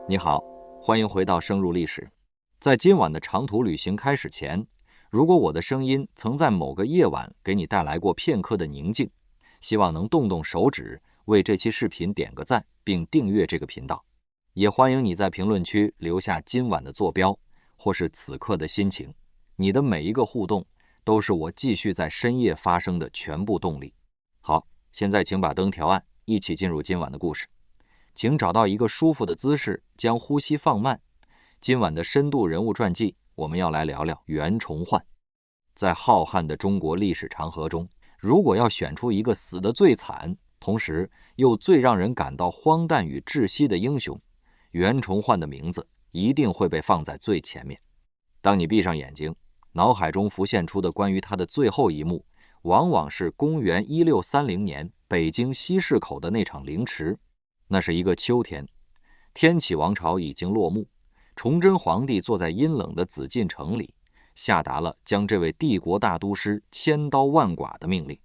你好，欢迎回到深入历史。在今晚的长途旅行开始前，如果我的声音曾在某个夜晚给你带来过片刻的宁静，希望能动动手指为这期视频点个赞，并订阅这个频道。也欢迎你在评论区留下今晚的坐标，或是此刻的心情。你的每一个互动都是我继续在深夜发生的全部动力。好，现在请把灯调暗，一起进入今晚的故事。请找到一个舒服的姿势，将呼吸放慢。今晚的深度人物传记，我们要来聊聊袁崇焕。在浩瀚的中国历史长河中，如果要选出一个死得最惨，同时又最让人感到荒诞与窒息的英雄，袁崇焕的名字一定会被放在最前面。当你闭上眼睛，脑海中浮现出的关于他的最后一幕，往往是公元1630年北京西市口的那场凌迟。那是一个秋天，天启王朝已经落幕，崇祯皇帝坐在阴冷的紫禁城里，下达了将这位帝国大都师千刀万剐的命令。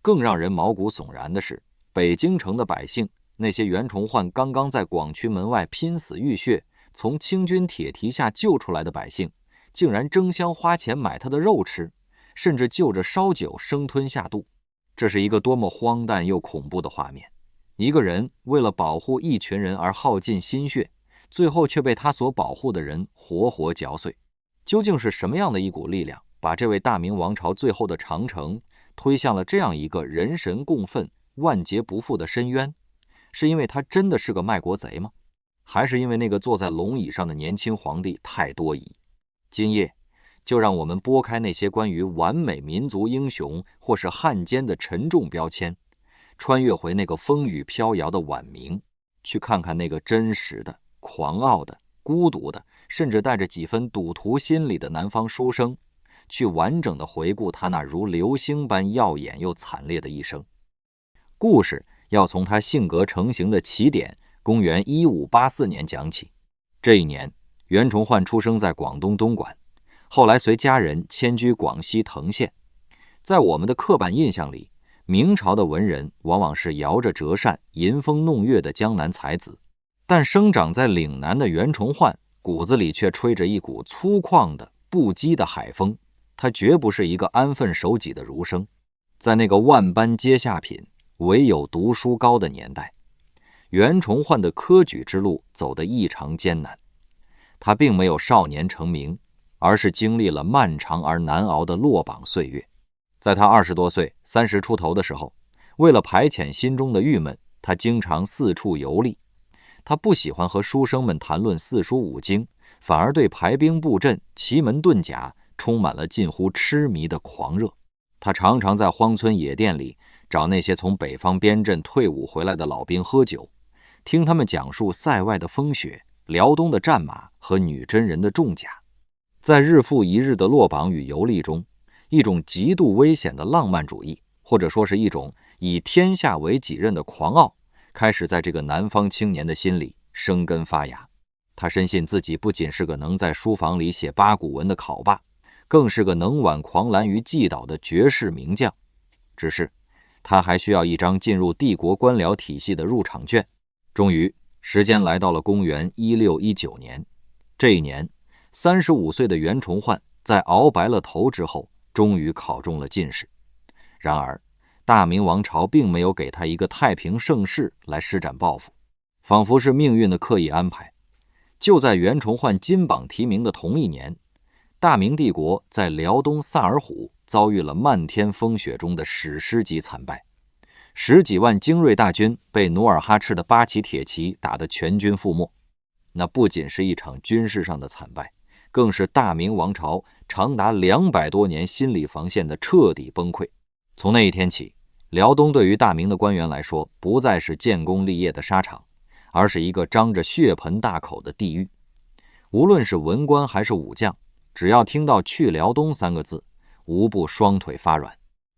更让人毛骨悚然的是，北京城的百姓，那些袁崇焕刚刚在广渠门外拼死浴血，从清军铁蹄下救出来的百姓，竟然争相花钱买他的肉吃，甚至就着烧酒生吞下肚。这是一个多么荒诞又恐怖的画面。一个人为了保护一群人而耗尽心血，最后却被他所保护的人活活嚼碎。究竟是什么样的一股力量，把这位大明王朝最后的长城推向了这样一个人神共愤、万劫不复的深渊？是因为他真的是个卖国贼吗？还是因为那个坐在龙椅上的年轻皇帝太多疑？今夜就让我们拨开那些关于完美民族英雄或是汉奸的沉重标签，穿越回那个风雨飘摇的晚明，去看看那个真实的、狂傲的、孤独的，甚至带着几分赌徒心理的南方书生，去完整的回顾他那如流星般耀眼又惨烈的一生。故事要从他性格成型的起点公元1584年讲起。这一年，袁崇焕出生在广东东莞，后来随家人迁居广西藤县。在我们的刻板印象里，明朝的文人往往是摇着折扇、吟风弄月的江南才子，但生长在岭南的袁崇焕骨子里却吹着一股粗犷的、不羁的海风。他绝不是一个安分守己的儒生。在那个万般皆下品，唯有读书高的年代，袁崇焕的科举之路走得异常艰难。他并没有少年成名，而是经历了漫长而难熬的落榜岁月。在他20多岁、30出头的时候，为了排遣心中的郁闷，他经常四处游历。他不喜欢和书生们谈论四书五经，反而对排兵布阵、奇门遁甲充满了近乎痴迷的狂热。他常常在荒村野店里找那些从北方边镇退伍回来的老兵喝酒，听他们讲述塞外的风雪、辽东的战马和女真人的重甲。在日复一日的落榜与游历中，一种极度危险的浪漫主义，或者说是一种以天下为己任的狂傲，开始在这个南方青年的心里生根发芽。他深信自己不仅是个能在书房里写八股文的考霸，更是个能挽狂澜于既倒的绝世名将。只是他还需要一张进入帝国官僚体系的入场券。终于，时间来到了公元1619年。这一年，35岁的袁崇焕在熬白了头之后，终于考中了进士。然而，大明王朝并没有给他一个太平盛世来施展抱负，仿佛是命运的刻意安排。就在袁崇焕金榜题名的同一年，大明帝国在辽东萨尔浒遭遇了漫天风雪中的史诗级惨败，10几万精锐大军被努尔哈赤的8旗铁骑打得全军覆没。那不仅是一场军事上的惨败，更是大明王朝长达200多年心理防线的彻底崩溃。从那一天起，辽东对于大明的官员来说，不再是建功立业的沙场，而是一个张着血盆大口的地狱。无论是文官还是武将，只要听到去辽东3个字，无不双腿发软。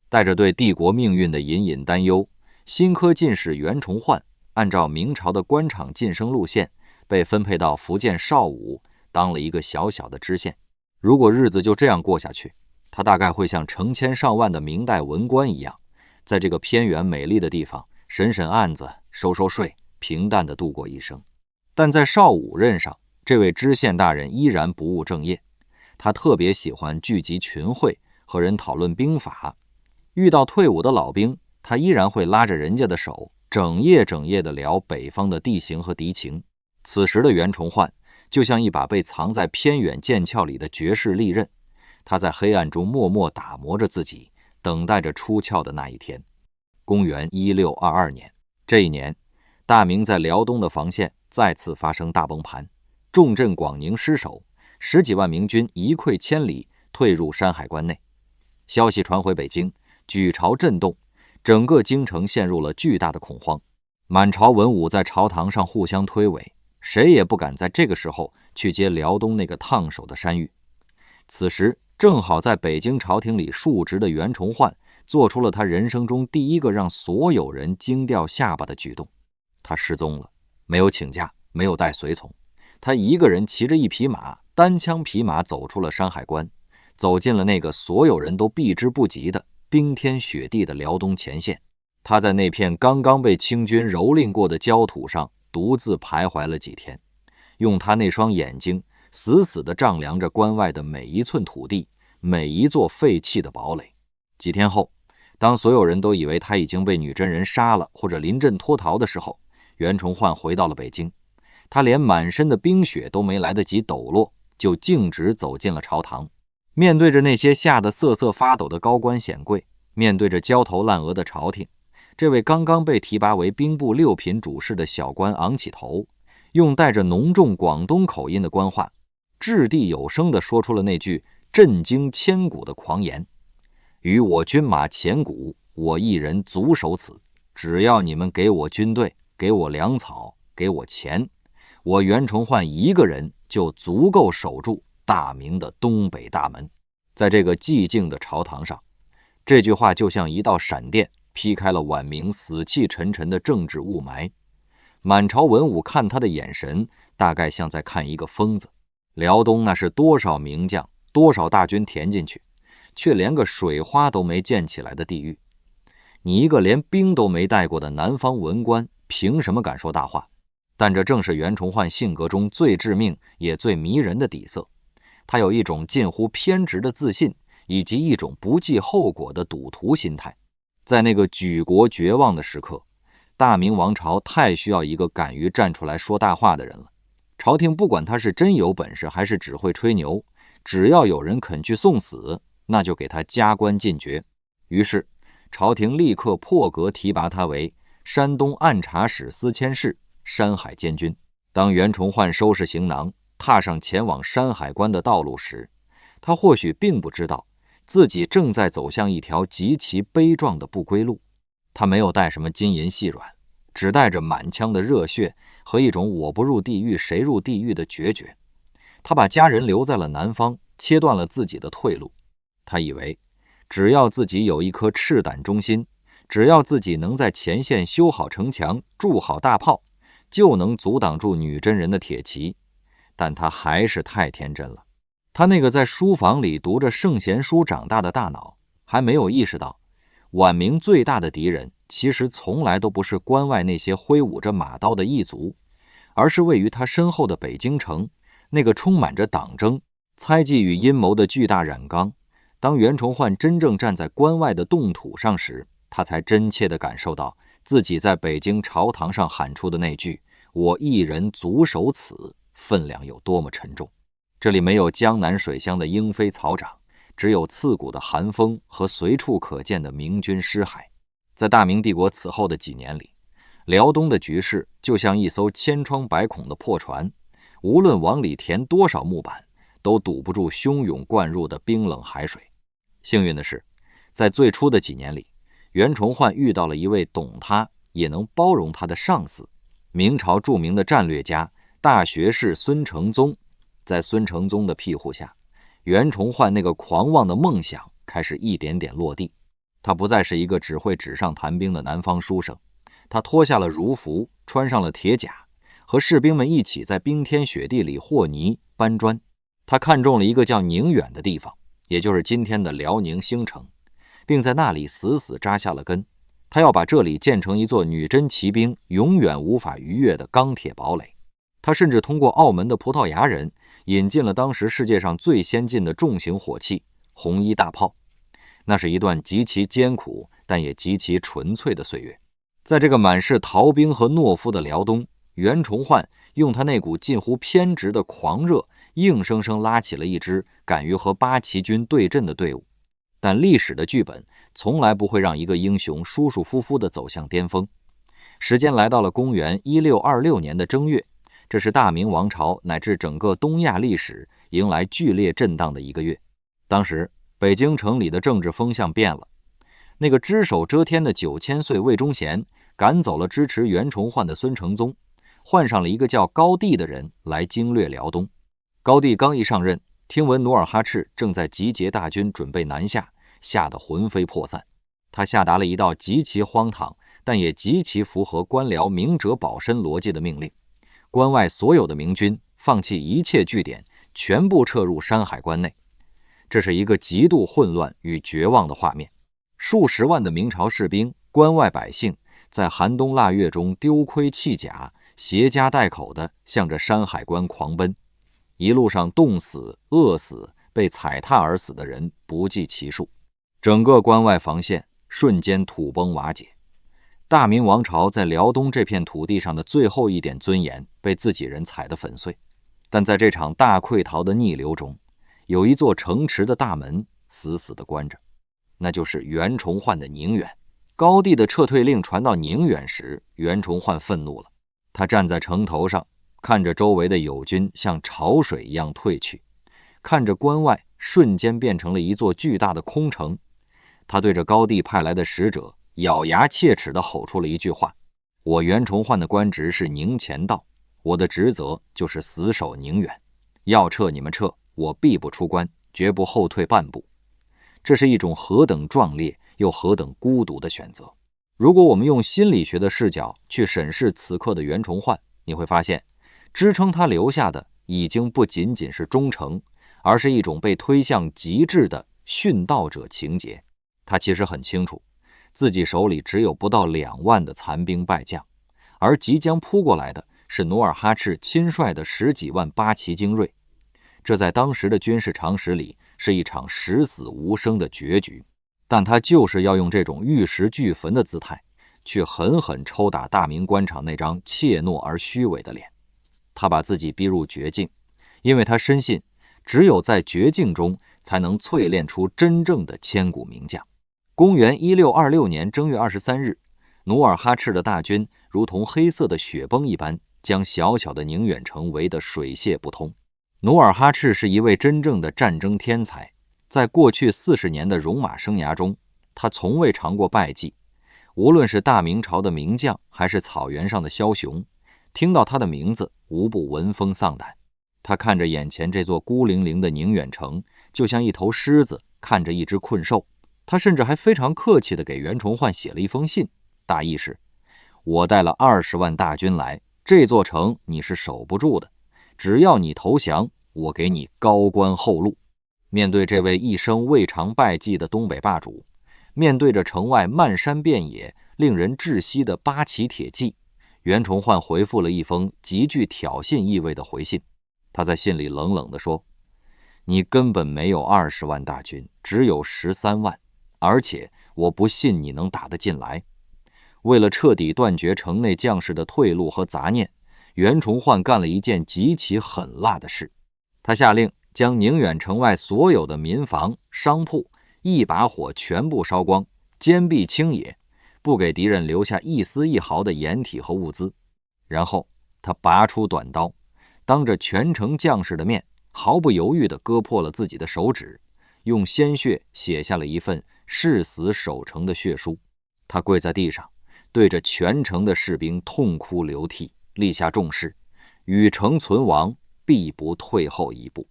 带着对帝国命运的隐隐担忧，新科进士袁崇焕按照明朝的官场晋升路线，被分配到福建邵武当了一个小小的知县。如果日子就这样过下去，他大概会像成千上万的明代文官一样，在这个偏远美丽的地方审审案子、收收税，平淡地度过一生。但在邵武任上，这位知县大人依然不务正业。他特别喜欢聚集群会，和人讨论兵法。遇到退伍的老兵，他依然会拉着人家的手，整夜地聊北方的地形和敌情。此时的袁崇焕就像一把被藏在偏远剑鞘里的绝世利刃，他在黑暗中默默打磨着自己，等待着出鞘的那一天。公元1622年，这一年，大明在辽东的防线再次发生大崩盘，重镇广宁失守，10几万明军一溃千里，退入山海关内。消息传回北京，举朝震动，整个京城陷入了巨大的恐慌。满朝文武在朝堂上互相推诿，谁也不敢在这个时候去接辽东那个烫手的山芋。此时正好在北京朝廷里述职的袁崇焕做出了他人生中第一个让所有人惊掉下巴的举动。他失踪了，没有请假，没有带随从，他一个人骑着一匹马，单枪匹马走出了山海关，走进了那个所有人都避之不及的冰天雪地的辽东前线。他在那片刚刚被清军蹂躏过的焦土上独自徘徊了几天，用他那双眼睛死死地丈量着关外的每一寸土地，每一座废弃的堡垒。几天后，当所有人都以为他已经被女真人杀了或者临阵脱逃的时候，袁崇焕回到了北京。他连满身的冰雪都没来得及抖落，就径直走进了朝堂。面对着那些吓得瑟瑟发抖的高官显贵，面对着焦头烂额的朝廷，这位刚刚被提拔为兵部6品主事的小官昂起头，用带着浓重广东口音的官话，掷地有声地说出了那句震惊千古的狂言：与我军马前谷，我一人足守此。只要你们给我军队，给我粮草，给我钱，我袁崇焕一个人就足够守住大明的东北大门。在这个寂静的朝堂上，这句话就像一道闪电，劈开了晚明死气沉沉的政治雾霾。满朝文武看他的眼神，大概像在看一个疯子。辽东那是多少名将，多少大军填进去，却连个水花都没溅起来的地狱。你一个连兵都没带过的南方文官，凭什么敢说大话？但这正是袁崇焕性格中最致命也最迷人的底色。他有一种近乎偏执的自信，以及一种不计后果的赌徒心态。在那个举国绝望的时刻，大明王朝太需要一个敢于站出来说大话的人了。朝廷不管他是真有本事还是只会吹牛，只要有人肯去送死，那就给他加官进爵。于是朝廷立刻破格提拔他为山东按察使司佥事、山海监军。当袁崇焕收拾行囊，踏上前往山海关的道路时，他或许并不知道自己正在走向一条极其悲壮的不归路。他没有带什么金银细软，只带着满腔的热血和一种我不入地狱谁入地狱的决绝。他把家人留在了南方，切断了自己的退路。他以为只要自己有一颗赤胆忠心，只要自己能在前线修好城墙，筑好大炮，就能阻挡住女真人的铁骑。但他还是太天真了。他那个在书房里读着圣贤书长大的大脑，还没有意识到晚明最大的敌人其实从来都不是关外那些挥舞着马刀的异族，而是位于他身后的北京城，那个充满着党争、猜忌与阴谋的巨大染缸。当袁崇焕真正站在关外的冻土上时，他才真切地感受到自己在北京朝堂上喊出的那句“我一人足守此”分量有多么沉重。这里没有江南水乡的莺飞草长，只有刺骨的寒风和随处可见的明军尸骸。在大明帝国此后的几年里，辽东的局势就像一艘千疮百孔的破船，无论往里填多少木板，都堵不住汹涌灌入的冰冷海水。幸运的是，在最初的几年里，袁崇焕遇到了一位懂他也能包容他的上司，明朝著名的战略家大学士孙承宗。在孙承宗的庇护下，袁崇焕那个狂妄的梦想开始一点点落地。他不再是一个只会纸上谈兵的南方书生，他脱下了儒服，穿上了铁甲，和士兵们一起在冰天雪地里和泥搬砖。他看中了一个叫宁远的地方，也就是今天的辽宁兴城，并在那里死死扎下了根。他要把这里建成一座女真骑兵永远无法逾越的钢铁堡垒。他甚至通过澳门的葡萄牙人引进了当时世界上最先进的重型火器红衣大炮。那是一段极其艰苦但也极其纯粹的岁月。在这个满是逃兵和懦夫的辽东，袁崇焕用他那股近乎偏执的狂热，硬生生拉起了一支敢于和八旗军对阵的队伍。但历史的剧本从来不会让一个英雄舒舒服服地走向巅峰。时间来到了公元1626年的正月，这是大明王朝乃至整个东亚历史迎来剧烈震荡的一个月。当时北京城里的政治风向变了，那个只手遮天的9000岁魏忠贤赶走了支持袁崇焕的孙承宗，换上了一个叫高帝的人来经略辽东。高帝刚一上任，听闻努尔哈赤正在集结大军准备南下，吓得魂飞魄散。他下达了一道极其荒唐但也极其符合官僚明哲保身逻辑的命令：关外所有的明军放弃一切据点，全部撤入山海关内。这是一个极度混乱与绝望的画面。数十万的明朝士兵、关外百姓在寒冬腊月中丢盔弃甲，携家带口地向着山海关狂奔。一路上冻死、饿死、被踩踏而死的人不计其数，整个关外防线瞬间土崩瓦解。大明王朝在辽东这片土地上的最后一点尊严被自己人踩得粉碎。但在这场大溃逃的逆流中，有一座城池的大门死死地关着，那就是袁崇焕的宁远。高帝的撤退令传到宁远时，袁崇焕愤怒了。他站在城头上，看着周围的友军像潮水一样退去，看着关外瞬间变成了一座巨大的空城。他对着高帝派来的使者咬牙切齿地吼出了一句话：我袁崇焕的官职是宁前道，我的职责就是死守宁远，要撤你们撤，我必不出关，绝不后退半步。这是一种何等壮烈又何等孤独的选择。如果我们用心理学的视角去审视此刻的袁崇焕，你会发现支撑他留下的已经不仅仅是忠诚，而是一种被推向极致的殉道者情节。他其实很清楚自己手里只有不到2万的残兵败将，而即将扑过来的是努尔哈赤亲率的10几万八旗精锐。这在当时的军事常识里是一场十死无生的绝局，但他就是要用这种玉石俱焚的姿态去狠狠抽打大明官场那张怯懦而虚伪的脸。他把自己逼入绝境，因为他深信只有在绝境中才能淬炼出真正的千古名将。公元1626年正月23日，努尔哈赤的大军如同黑色的雪崩一般，将小小的宁远城围得水泄不通。努尔哈赤是一位真正的战争天才，在过去40年的戎马生涯中，他从未尝过败绩。无论是大明朝的名将，还是草原上的枭雄，听到他的名字无不闻风丧胆。他看着眼前这座孤零零的宁远城，就像一头狮子看着一只困兽。他甚至还非常客气地给袁崇焕写了一封信，大意是：我带了20万大军来，这座城你是守不住的，只要你投降，我给你高官厚禄。面对这位一生未尝败绩的东北霸主，面对着城外漫山遍野令人窒息的八旗铁骑，袁崇焕回复了一封极具挑衅意味的回信。他在信里冷冷地说：你根本没有20万大军，只有13万，而且我不信你能打得进来。为了彻底断绝城内将士的退路和杂念，袁崇焕干了一件极其狠辣的事。他下令将宁远城外所有的民房、商铺一把火全部烧光，坚壁清野，不给敌人留下一丝一毫的掩体和物资。然后他拔出短刀，当着全城将士的面，毫不犹豫地割破了自己的手指，用鲜血写下了一份誓死守城的血书。他跪在地上，对着全城的士兵痛哭流涕，立下重誓：与城存亡，必不退后一步。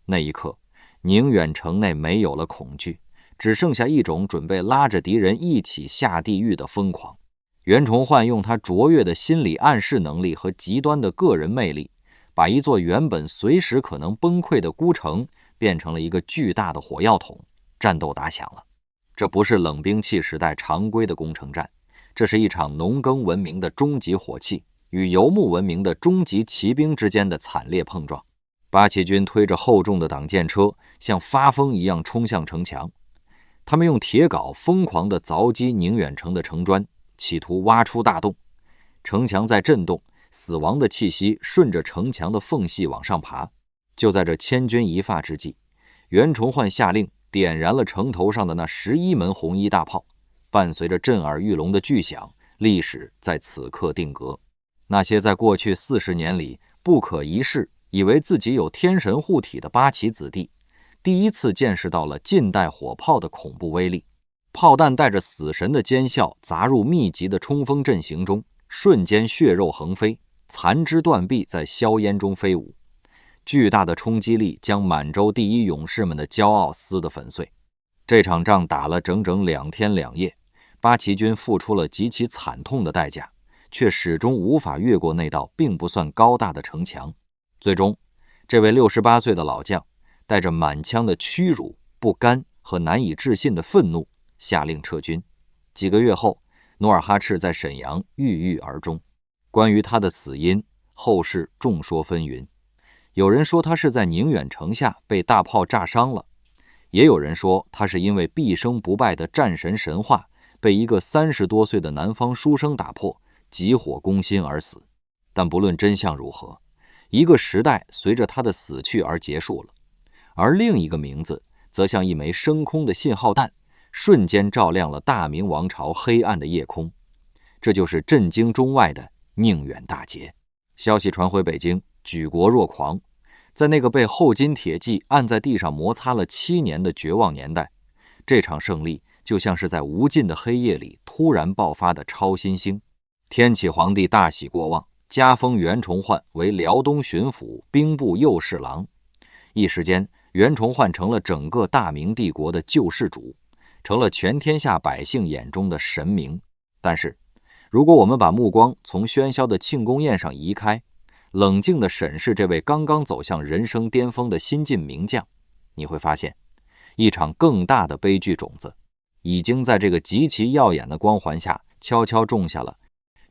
那一刻，宁远城内没有了恐惧，只剩下一种准备拉着敌人一起下地狱的疯狂。袁崇焕用他卓越的心理暗示能力和极端的个人魅力，把一座原本随时可能崩溃的孤城变成了一个巨大的火药桶。战斗打响了，这不是冷兵器时代常规的攻城战，这是一场农耕文明的终极火器，与游牧文明的终极骑兵之间的惨烈碰撞。八旗军推着厚重的挡箭车，像发疯一样冲向城墙。他们用铁镐疯狂地凿击宁远城的城砖，企图挖出大洞。城墙在震动，死亡的气息顺着城墙的缝隙往上爬。就在这千钧一发之际，袁崇焕下令点燃了城头上的那11门红衣大炮，伴随着震耳欲聋的巨响，历史在此刻定格。那些在过去40年里不可一世，以为自己有天神护体的八旗子弟，第一次见识到了近代火炮的恐怖威力。炮弹带着死神的尖啸砸入密集的冲锋阵型中，瞬间血肉横飞，残肢断臂在硝烟中飞舞。巨大的冲击力将满洲第一勇士们的骄傲撕得粉碎。这场仗打了整整2天2夜，八旗军付出了极其惨痛的代价，却始终无法越过那道并不算高大的城墙。最终，这位68岁的老将带着满腔的屈辱、不甘和难以置信的愤怒，下令撤军。几个月后，努尔哈赤在沈阳郁郁而终。关于他的死因，后世众说纷纭。有人说他是在宁远城下被大炮炸伤了，也有人说他是因为毕生不败的战神神话被一个30多岁的南方书生打破，急火攻心而死。但不论真相如何，一个时代随着他的死去而结束了，而另一个名字则像一枚升空的信号弹，瞬间照亮了大明王朝黑暗的夜空。这就是震惊中外的宁远大捷。消息传回北京，举国若狂。在那个被后金铁骑按在地上摩擦了7年的绝望年代，这场胜利就像是在无尽的黑夜里突然爆发的超新星。天启皇帝大喜过望，加封袁崇焕为辽东巡抚、兵部右侍郎。一时间，袁崇焕成了整个大明帝国的救世主，成了全天下百姓眼中的神明。但是，如果我们把目光从喧嚣的庆功宴上移开，冷静地审视这位刚刚走向人生巅峰的新晋名将，你会发现，一场更大的悲剧种子已经在这个极其耀眼的光环下悄悄种下了。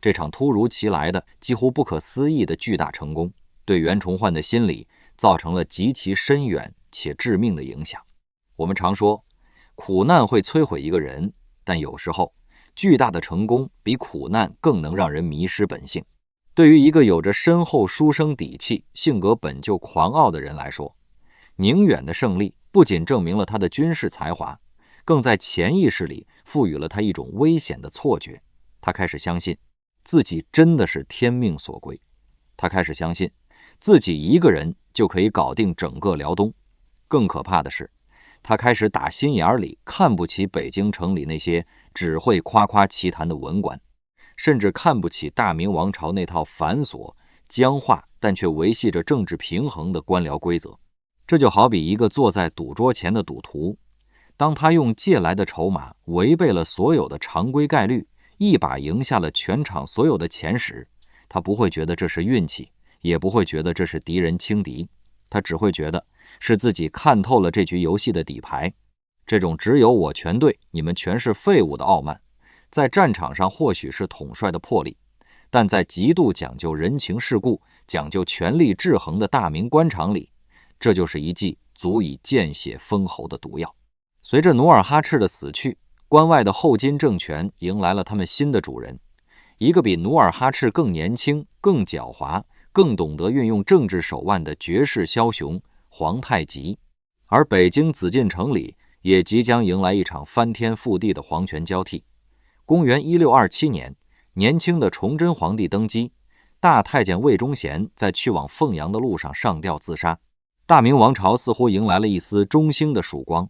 这场突如其来的、几乎不可思议的巨大成功，对袁崇焕的心理造成了极其深远且致命的影响。我们常说，苦难会摧毁一个人，但有时候，巨大的成功比苦难更能让人迷失本性。对于一个有着深厚书生底气、性格本就狂傲的人来说，宁远的胜利不仅证明了他的军事才华，更在潜意识里赋予了他一种危险的错觉。他开始相信自己真的是天命所归，他开始相信自己一个人就可以搞定整个辽东。更可怕的是，他开始打心眼里看不起北京城里那些只会夸夸其谈的文官，甚至看不起大明王朝那套繁琐、僵化但却维系着政治平衡的官僚规则。这就好比一个坐在赌桌前的赌徒，当他用借来的筹码违背了所有的常规概率，一把赢下了全场所有的钱时，他不会觉得这是运气，也不会觉得这是敌人轻敌，他只会觉得是自己看透了这局游戏的底牌。这种只有我全对，你们全是废物的傲慢，在战场上或许是统帅的魄力，但在极度讲究人情世故、讲究权力制衡的大明官场里，这就是一剂足以见血封喉的毒药。随着努尔哈赤的死去，关外的后金政权迎来了他们新的主人，一个比努尔哈赤更年轻、更狡猾、更懂得运用政治手腕的绝世枭雄皇太极。而北京紫禁城里也即将迎来一场翻天覆地的皇权交替。公元1627年，年轻的崇祯皇帝登基，大太监魏忠贤在去往凤阳的路上上吊自杀。大明王朝似乎迎来了一丝中兴的曙光，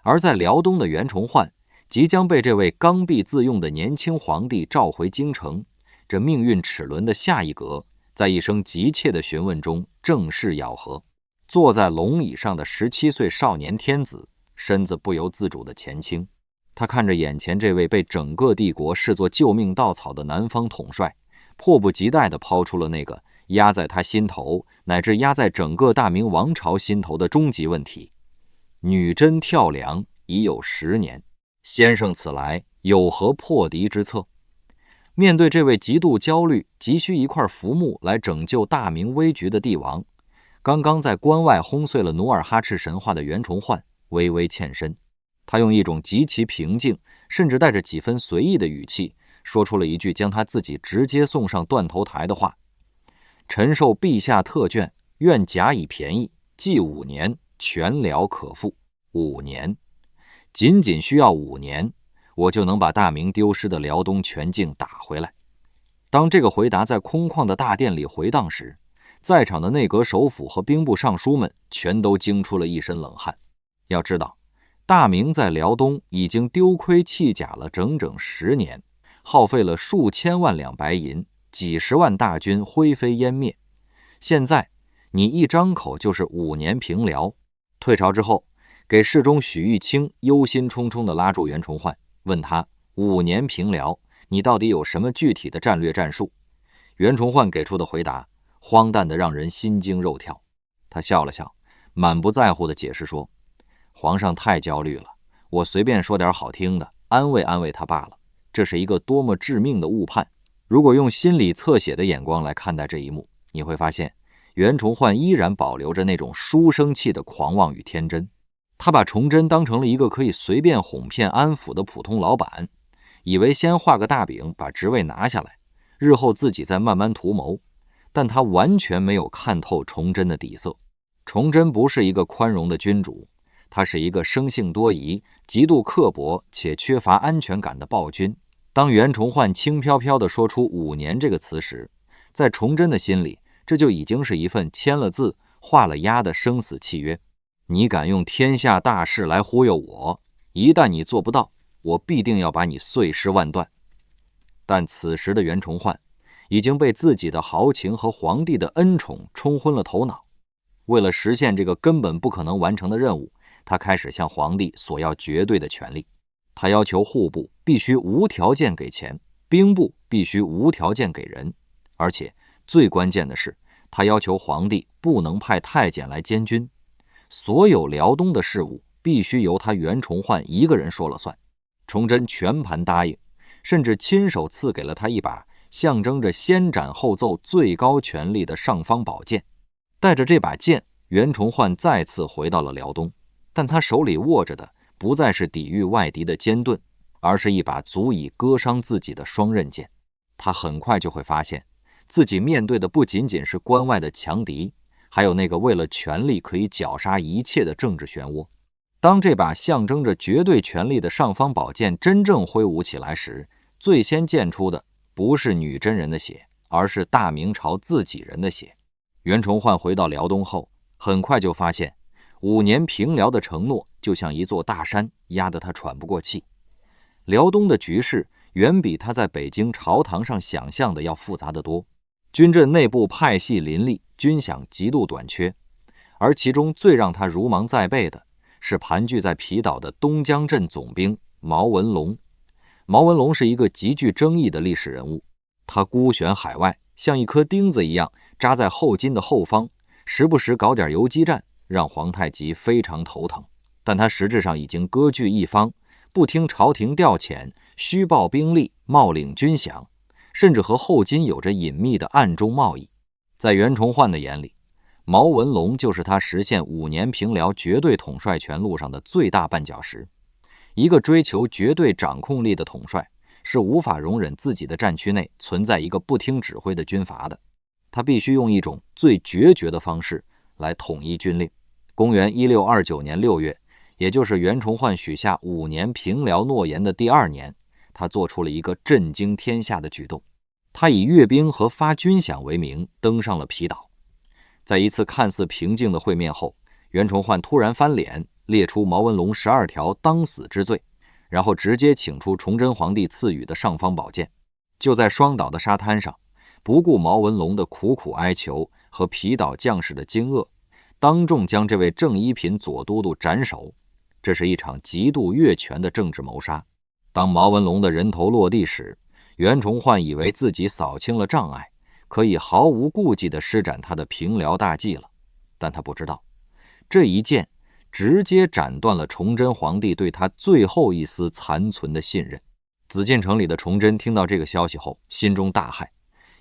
而在辽东的袁崇焕即将被这位刚愎自用的年轻皇帝召回京城。这命运齿轮的下一格，在一声急切的询问中正式咬合。坐在龙椅上的17岁少年天子，身子不由自主地前倾。他看着眼前这位被整个帝国视作救命稻草的南方统帅，迫不及待地抛出了那个压在他心头，乃至压在整个大明王朝心头的终极问题：女真跳梁已有10年，先生此来有何破敌之策？面对这位极度焦虑、急需一块浮木来拯救大明危局的帝王，刚刚在关外轰碎了努尔哈赤神话的袁崇焕微微欠身。他用一种极其平静，甚至带着几分随意的语气，说出了一句将他自己直接送上断头台的话：臣受陛下特眷，愿假以便宜，计5年，全辽可复。5年，仅仅需要5年，我就能把大明丢失的辽东全境打回来。当这个回答在空旷的大殿里回荡时，在场的内阁首辅和兵部尚书们全都惊出了一身冷汗。要知道，大明在辽东已经丢盔弃甲了整整10年，耗费了数千万两白银，几十万大军灰飞烟灭。现在你一张口就是5年平辽。退朝之后，给侍中许玉清忧心忡忡地拉住袁崇焕，问他5年平辽，你到底有什么具体的战略战术？袁崇焕给出的回答荒诞得让人心惊肉跳。他笑了笑，满不在乎地解释说，皇上太焦虑了，我随便说点好听的，安慰安慰他罢了。这是一个多么致命的误判！如果用心理侧写的眼光来看待这一幕，你会发现袁崇焕依然保留着那种书生气的狂妄与天真。他把崇祯当成了一个可以随便哄骗安抚的普通老板，以为先画个大饼把职位拿下来，日后自己再慢慢图谋。但他完全没有看透崇祯的底色。崇祯不是一个宽容的君主，他是一个生性多疑、极度刻薄且缺乏安全感的暴君。当袁崇焕轻飘飘地说出5年这个词时，在崇祯的心里，这就已经是一份签了字、画了押的生死契约。你敢用天下大事来忽悠我，一旦你做不到，我必定要把你碎尸万段。但此时的袁崇焕已经被自己的豪情和皇帝的恩宠冲昏了头脑。为了实现这个根本不可能完成的任务，他开始向皇帝索要绝对的权力。他要求户部必须无条件给钱，兵部必须无条件给人，而且最关键的是，他要求皇帝不能派太监来监军，所有辽东的事务必须由他袁崇焕一个人说了算。崇祯全盘答应，甚至亲手赐给了他一把象征着先斩后奏最高权力的尚方宝剑。带着这把剑，袁崇焕再次回到了辽东，但他手里握着的不再是抵御外敌的尖盾，而是一把足以割伤自己的双刃剑。他很快就会发现，自己面对的不仅仅是关外的强敌，还有那个为了权力可以绞杀一切的政治漩涡。当这把象征着绝对权力的尚方宝剑真正挥舞起来时，最先溅出的不是女真人的血，而是大明朝自己人的血。袁崇焕回到辽东后，很快就发现5年平辽的承诺就像一座大山，压得他喘不过气。辽东的局势远比他在北京朝堂上想象的要复杂得多，军阵内部派系林立，军饷极度短缺，而其中最让他如芒在背的是盘踞在皮岛的东江镇总兵毛文龙。毛文龙是一个极具争议的历史人物，他孤悬海外，像一颗钉子一样扎在后金的后方，时不时搞点游击战，让皇太极非常头疼。但他实质上已经割据一方，不听朝廷调遣，虚报兵力，冒领军饷，甚至和后金有着隐秘的暗中贸易。在袁崇焕的眼里，毛文龙就是他实现5年平辽绝对统帅权路上的最大绊脚石。一个追求绝对掌控力的统帅是无法容忍自己的战区内存在一个不听指挥的军阀的，他必须用一种最决绝的方式来统一军令。公元1629年6月，也就是袁崇焕许下5年平辽诺言的第2年，他做出了一个震惊天下的举动。他以阅兵和发军饷为名登上了皮岛。在一次看似平静的会面后，袁崇焕突然翻脸，列出毛文龙12条当死之罪，然后直接请出崇祯皇帝赐予的尚方宝剑。就在双岛的沙滩上，不顾毛文龙的苦苦哀求和皮岛将士的惊愕，当众将这位正一品左都督斩首。这是一场极度越权的政治谋杀。当毛文龙的人头落地时，袁崇焕以为自己扫清了障碍，可以毫无顾忌地施展他的平辽大计了。但他不知道，这一剑直接斩断了崇祯皇帝对他最后一丝残存的信任。紫禁城里的崇祯听到这个消息后，心中大骇。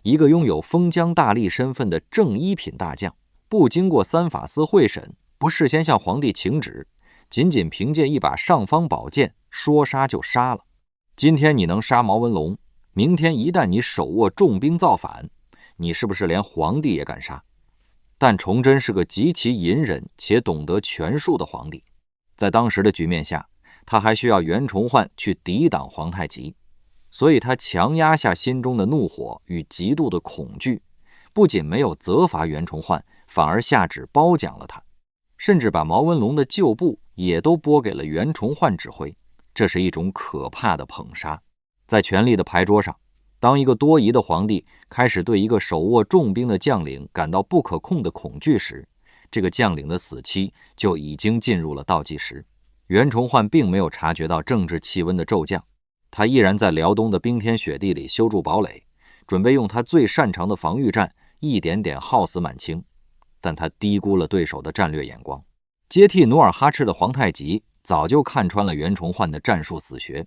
一个拥有封疆大吏身份的正一品大将，不经过三法司会审，不事先向皇帝请旨，仅仅凭借一把尚方宝剑说杀就杀了。今天你能杀毛文龙，明天一旦你手握重兵造反，你是不是连皇帝也敢杀？但崇祯是个极其隐忍且懂得权术的皇帝，在当时的局面下，他还需要袁崇焕去抵挡皇太极，所以他强压下心中的怒火与极度的恐惧，不仅没有责罚袁崇焕，反而下旨褒奖了他，甚至把毛文龙的旧部也都拨给了袁崇焕指挥。这是一种可怕的捧杀。在权力的牌桌上，当一个多疑的皇帝开始对一个手握重兵的将领感到不可控的恐惧时，这个将领的死期就已经进入了倒计时。袁崇焕并没有察觉到政治气温的骤降，他依然在辽东的冰天雪地里修筑堡垒，准备用他最擅长的防御战一点点耗死满清。但他低估了对手的战略眼光。接替努尔哈赤的皇太极早就看穿了袁崇焕的战术死穴。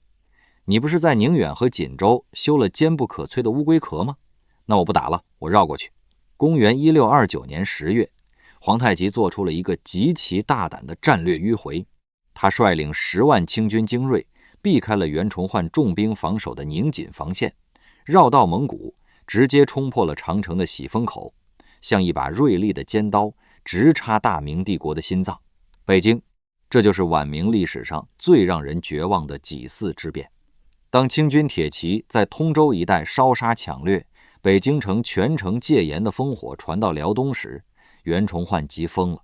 你不是在宁远和锦州修了坚不可摧的乌龟壳吗？那我不打了，我绕过去。公元1629年10月，皇太极做出了一个极其大胆的战略迂回。他率领10万清军精锐，避开了袁崇焕重兵防守的宁锦防线，绕道蒙古，直接冲破了长城的喜峰口，像一把锐利的尖刀，直插大明帝国的心脏。北京，这就是晚明历史上最让人绝望的几次之变。当清军铁骑在通州一带烧杀抢掠，北京城全城戒严的烽火传到辽东时，袁崇焕急疯了。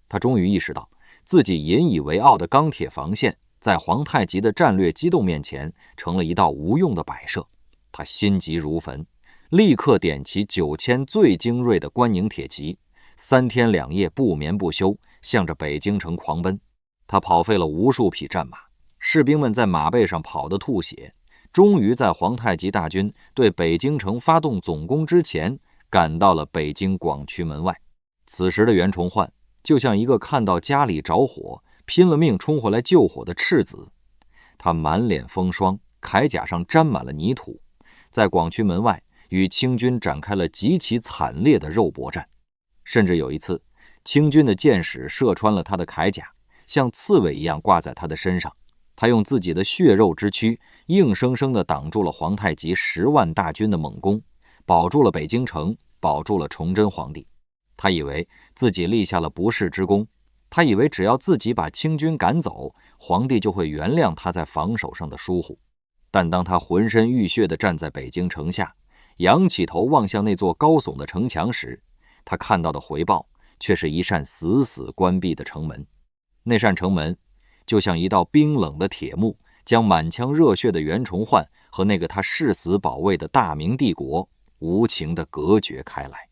他终于意识到，自己引以为傲的钢铁防线在皇太极的战略机动面前成了一道无用的摆设。他心急如焚，立刻点起9000最精锐的关宁铁骑，3天2夜不眠不休，向着北京城狂奔。他跑废了无数匹战马，士兵们在马背上跑得吐血，终于在皇太极大军对北京城发动总攻之前，赶到了北京广渠门外。此时的袁崇焕就像一个看到家里着火，拼了命冲回来救火的赤子。他满脸风霜，铠甲上沾满了泥土，在广渠门外与清军展开了极其惨烈的肉搏战。甚至有一次，清军的箭矢射穿了他的铠甲，像刺猬一样挂在他的身上。他用自己的血肉之躯，硬生生地挡住了皇太极10万大军的猛攻，保住了北京城，保住了崇祯皇帝。他以为自己立下了不世之功，他以为只要自己把清军赶走，皇帝就会原谅他在防守上的疏忽。但当他浑身浴血地站在北京城下，仰起头望向那座高耸的城墙时，他看到的回报却是一扇死死关闭的城门。那扇城门就像一道冰冷的铁幕，将满腔热血的袁崇焕和那个他誓死保卫的大明帝国无情地隔绝开来。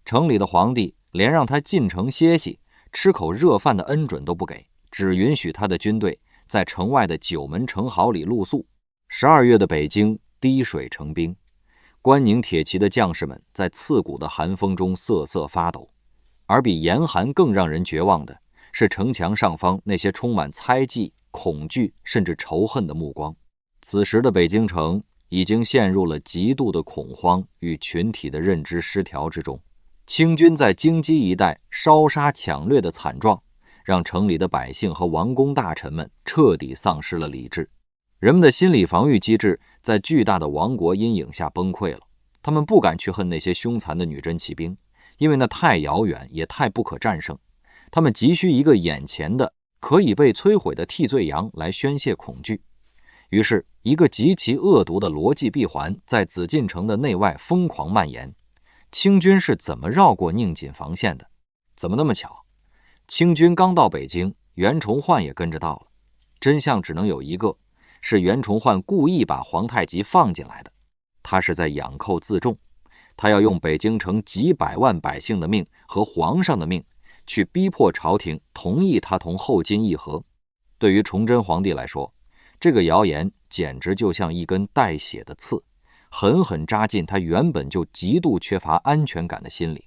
城里的皇帝连让他进城歇息、吃口热饭的恩准都不给，只允许他的军队在城外的9门城壕里露宿。12月的北京滴水成冰，关宁铁骑的将士们在刺骨的寒风中瑟瑟发抖。而比严寒更让人绝望的是城墙上方那些充满猜忌、恐惧甚至仇恨的目光。此时的北京城已经陷入了极度的恐慌与群体的认知失调之中。清军在京畿一带烧杀抢掠的惨状，让城里的百姓和王公大臣们彻底丧失了理智。人们的心理防御机制在巨大的亡国阴影下崩溃了。他们不敢去恨那些凶残的女真骑兵，因为那太遥远也太不可战胜。他们急需一个眼前的可以被摧毁的替罪羊来宣泄恐惧。于是一个极其恶毒的逻辑闭环在紫禁城的内外疯狂蔓延。清军是怎么绕过宁锦防线的？怎么那么巧？清军刚到北京，袁崇焕也跟着到了。真相只能有一个，是袁崇焕故意把皇太极放进来的。他是在仰寇自重，他要用北京城几百万百姓的命和皇上的命去逼迫朝廷同意他同后金议和。对于崇祯皇帝来说，这个谣言简直就像一根带血的刺，狠狠扎进他原本就极度缺乏安全感的心里。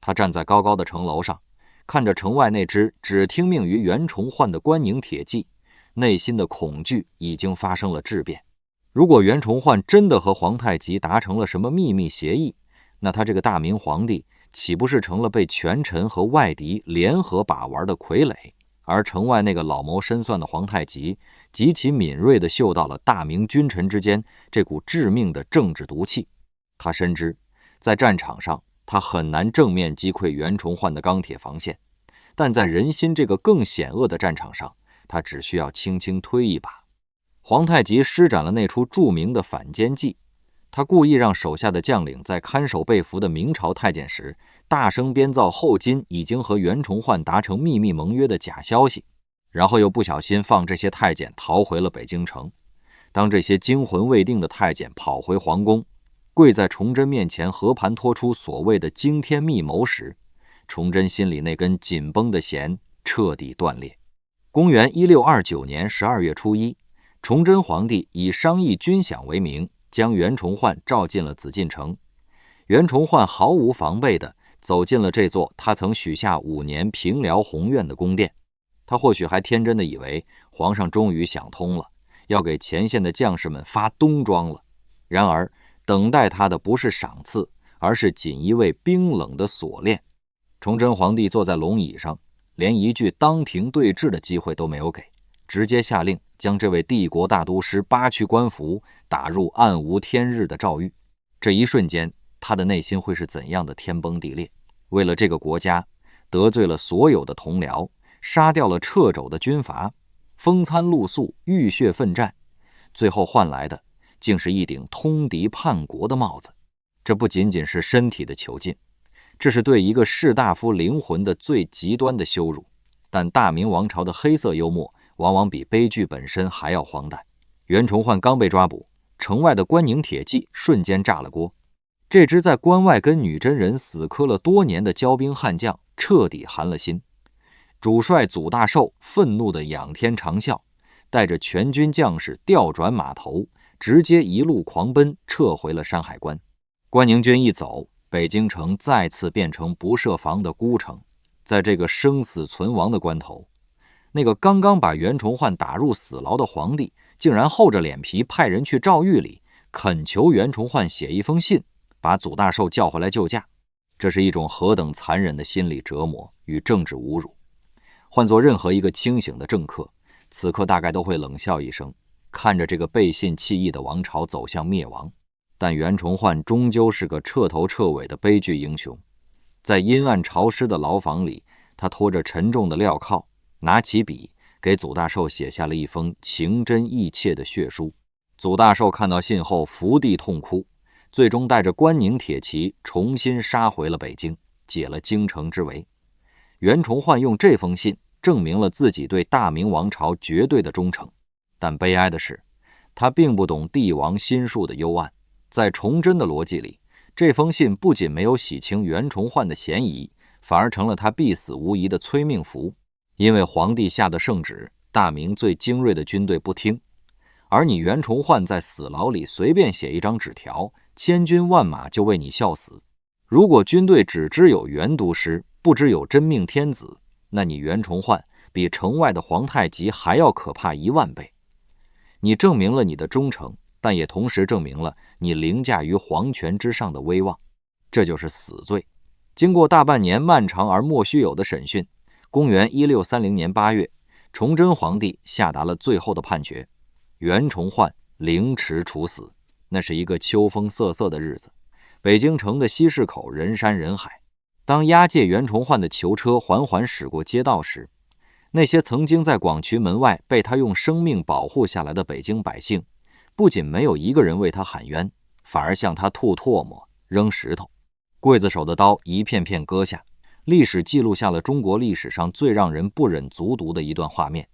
他站在高高的城楼上，看着城外那支只听命于袁崇焕的关宁铁骑，内心的恐惧已经发生了质变。如果袁崇焕真的和皇太极达成了什么秘密协议，那他这个大明皇帝岂不是成了被权臣和外敌联合把玩的傀儡？而城外那个老谋深算的皇太极极其敏锐地嗅到了大明君臣之间这股致命的政治毒气。他深知在战场上他很难正面击溃袁崇焕的钢铁防线，但在人心这个更险恶的战场上，他只需要轻轻推一把。皇太极施展了那出著名的反间计，他故意让手下的将领在看守被俘的明朝太监时，大声编造后金已经和袁崇焕达成秘密盟约的假消息，然后又不小心放这些太监逃回了北京城。当这些惊魂未定的太监跑回皇宫，跪在崇祯面前和盘托出所谓的惊天密谋时，崇祯心里那根紧绷的弦彻底断裂。公元1629年12月初1，崇祯皇帝以商议军饷为名，将袁崇焕召进了紫禁城。袁崇焕毫无防备地走进了这座他曾许下5年平辽宏愿的宫殿。他或许还天真地以为皇上终于想通了，要给前线的将士们发冬装了。然而等待他的不是赏赐，而是锦衣卫冰冷的锁链。崇祯皇帝坐在龙椅上，连一句当庭对质的机会都没有给，直接下令将这位帝国大都师扒去官服，打入暗无天日的诏狱。这一瞬间，他的内心会是怎样的天崩地裂？为了这个国家，得罪了所有的同僚，杀掉了掣肘的军阀，风餐露宿，浴血奋战，最后换来的竟是一顶通敌叛国的帽子。这不仅仅是身体的囚禁，这是对一个士大夫灵魂的最极端的羞辱。但大明王朝的黑色幽默往往比悲剧本身还要荒诞。袁崇焕刚被抓捕，城外的关宁铁骑瞬间炸了锅。这支在关外跟女真人死磕了多年的骄兵悍将彻底寒了心。主帅祖大寿愤怒地仰天长啸，带着全军将士调转马头，直接一路狂奔撤回了山海关。关宁军一走，北京城再次变成不设防的孤城。在这个生死存亡的关头，那个刚刚把袁崇焕打入死牢的皇帝，竟然厚着脸皮派人去诏狱里恳求袁崇焕写一封信，把祖大寿叫回来救驾。这是一种何等残忍的心理折磨与政治侮辱。换作任何一个清醒的政客，此刻大概都会冷笑一声，看着这个背信弃义的王朝走向灭亡。但袁崇焕终究是个彻头彻尾的悲剧英雄。在阴暗潮湿的牢房里，他拖着沉重的镣铐，拿起笔给祖大寿写下了一封情真意切的血书。祖大寿看到信后伏地痛哭，最终带着关宁铁骑重新杀回了北京，解了京城之围。袁崇焕用这封信证明了自己对大明王朝绝对的忠诚，但悲哀的是，他并不懂帝王心术的幽暗。在崇祯的逻辑里，这封信不仅没有洗清袁崇焕的嫌疑，反而成了他必死无疑的催命符。因为皇帝下的圣旨，大明最精锐的军队不听，而你袁崇焕在死牢里随便写一张纸条，千军万马就为你效死。如果军队只知有袁都师，不知有真命天子，那你袁崇焕比城外的皇太极还要可怕10000倍。你证明了你的忠诚，但也同时证明了你凌驾于皇权之上的威望，这就是死罪。经过大半年漫长而莫须有的审讯，公元1630年8月，崇祯皇帝下达了最后的判决，袁崇焕凌迟处死。那是一个秋风瑟瑟的日子，北京城的西市口人山人海。当押解袁崇焕的囚车缓缓驶过街道时，那些曾经在广渠门外被他用生命保护下来的北京百姓，不仅没有一个人为他喊冤，反而向他吐唾沫、扔石头。刽子手的刀一片片割下，历史记录下了中国历史上最让人不忍卒读的一段画面。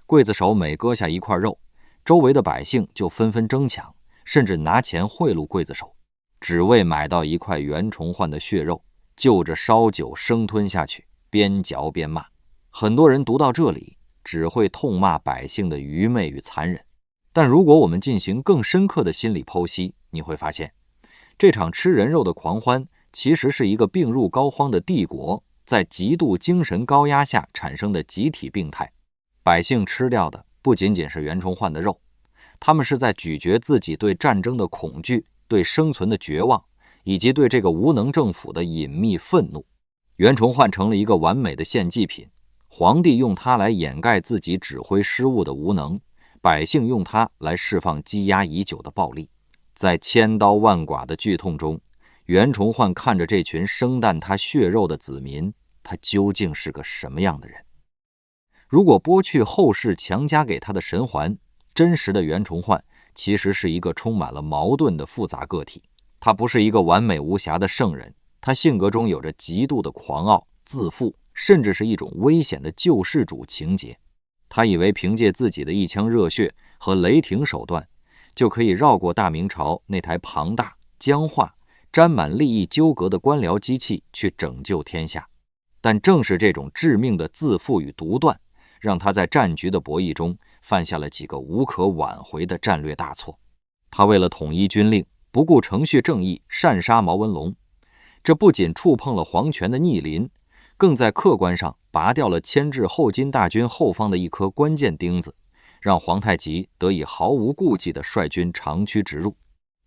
刽子手每割下一块肉，周围的百姓就纷纷争抢，甚至拿钱贿赂刽子手，只为买到一块袁崇焕的血肉，就着烧酒生吞下去，边嚼边骂。很多人读到这里，只会痛骂百姓的愚昧与残忍。但如果我们进行更深刻的心理剖析，你会发现，这场吃人肉的狂欢其实是一个病入膏肓的帝国在极度精神高压下产生的集体病态。百姓吃掉的不仅仅是袁崇焕的肉，他们是在咀嚼自己对战争的恐惧、对生存的绝望，以及对这个无能政府的隐秘愤怒。袁崇焕成了一个完美的献祭品，皇帝用它来掩盖自己指挥失误的无能，百姓用它来释放积压已久的暴力。在千刀万剐的剧痛中，袁崇焕看着这群生啖他血肉的子民，他究竟是个什么样的人？如果剥去后世强加给他的神环，真实的袁崇焕其实是一个充满了矛盾的复杂个体。他不是一个完美无瑕的圣人，他性格中有着极度的狂傲、自负，甚至是一种危险的救世主情节。他以为凭借自己的一腔热血和雷霆手段，就可以绕过大明朝那台庞大、僵化、沾满利益纠葛的官僚机器去拯救天下。但正是这种致命的自负与独断，让他在战局的博弈中犯下了几个无可挽回的战略大错。他为了统一军令，不顾程序正义，擅杀毛文龙，这不仅触碰了皇权的逆鳞，更在客观上拔掉了牵制后金大军后方的一颗关键钉子，让皇太极得以毫无顾忌地率军长驱直入。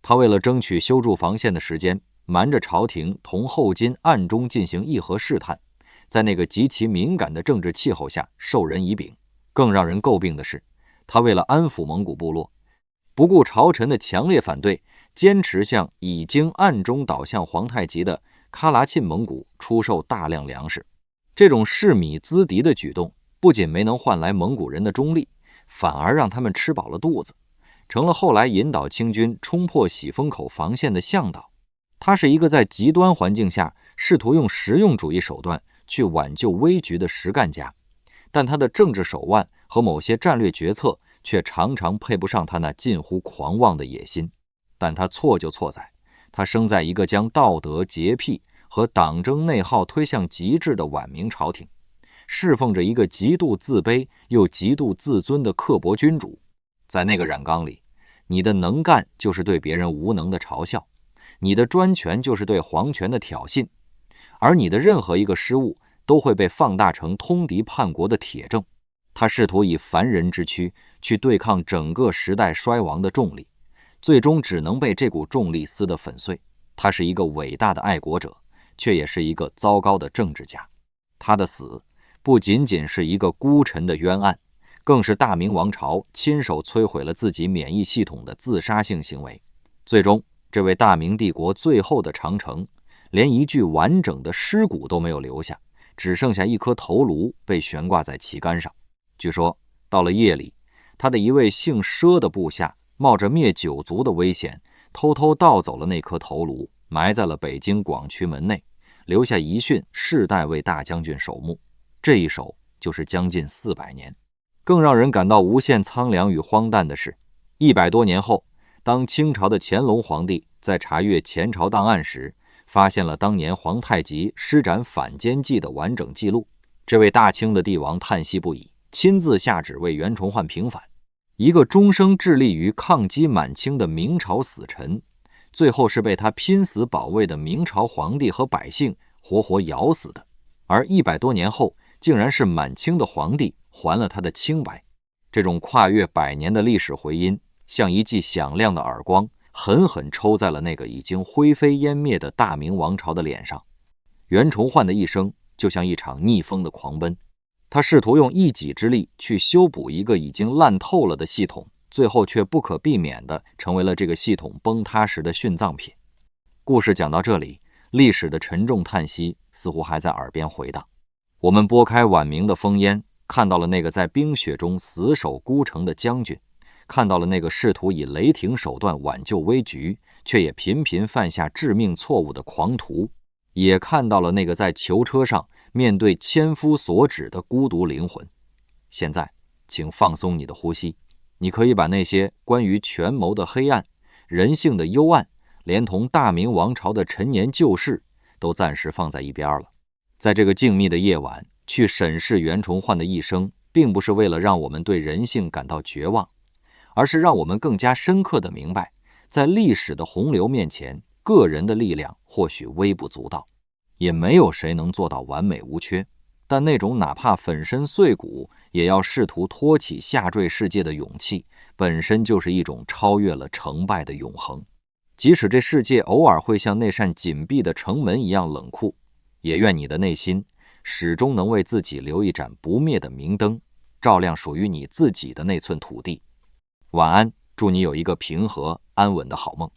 他为了争取修筑防线的时间，瞒着朝廷同后金暗中进行议和试探，在那个极其敏感的政治气候下授人以柄。更让人诟病的是，他为了安抚蒙古部落，不顾朝臣的强烈反对，坚持向已经暗中倒向皇太极的喀拉沁蒙古出售大量粮食。这种视米资敌的举动，不仅没能换来蒙古人的中立，反而让他们吃饱了肚子，成了后来引导清军冲破喜峰口防线的向导。他是一个在极端环境下试图用实用主义手段去挽救危局的实干家，但他的政治手腕和某些战略决策却常常配不上他那近乎狂妄的野心。但他错就错在，他生在一个将道德洁癖和党争内耗推向极致的晚明朝廷，侍奉着一个极度自卑又极度自尊的刻薄君主。在那个染缸里，你的能干就是对别人无能的嘲笑，你的专权就是对皇权的挑衅，而你的任何一个失误都会被放大成通敌叛国的铁证。他试图以凡人之躯去对抗整个时代衰亡的重力，最终只能被这股重力撕得粉碎。他是一个伟大的爱国者，却也是一个糟糕的政治家。他的死不仅仅是一个孤臣的冤案，更是大明王朝亲手摧毁了自己免疫系统的自杀性行为。最终，这位大明帝国最后的长城，连一具完整的尸骨都没有留下，只剩下一颗头颅被悬挂在旗杆上。据说到了夜里，他的一位姓佘的部下冒着灭九族的危险，偷偷盗走了那颗头颅，埋在了北京广渠门内，留下遗训，世代为大将军守墓。这一守就是将近400年。更让人感到无限苍凉与荒诞的是，100多年后，当清朝的乾隆皇帝在查阅前朝档案时，发现了当年皇太极施展反间计的完整记录。这位大清的帝王叹息不已，亲自下旨为袁崇焕平反。一个终生致力于抗击满清的明朝死臣，最后是被他拼死保卫的明朝皇帝和百姓活活咬死的。而100多年后，竟然是满清的皇帝还了他的清白。这种跨越100年的历史回音，像一记响亮的耳光，狠狠抽在了那个已经灰飞烟灭的大明王朝的脸上。袁崇焕的一生就像一场逆风的狂奔，他试图用一己之力去修补一个已经烂透了的系统，最后却不可避免地成为了这个系统崩塌时的殉葬品。故事讲到这里，历史的沉重叹息似乎还在耳边回荡。我们拨开晚明的烽烟，看到了那个在冰雪中死守孤城的将军，看到了那个试图以雷霆手段挽救危局，却也频频犯下致命错误的狂徒，也看到了那个在囚车上面对千夫所指的孤独灵魂。现在，请放松你的呼吸，你可以把那些关于权谋的黑暗、人性的幽暗，连同大明王朝的陈年旧事，都暂时放在一边了。在这个静谧的夜晚，去审视袁崇焕的一生，并不是为了让我们对人性感到绝望，而是让我们更加深刻地明白，在历史的洪流面前，个人的力量或许微不足道，也没有谁能做到完美无缺，但那种哪怕粉身碎骨也要试图托起下坠世界的勇气，本身就是一种超越了成败的永恒。即使这世界偶尔会像那扇紧闭的城门一样冷酷，也愿你的内心始终能为自己留一盏不灭的明灯，照亮属于你自己的那寸土地。晚安，祝你有一个平和安稳的好梦。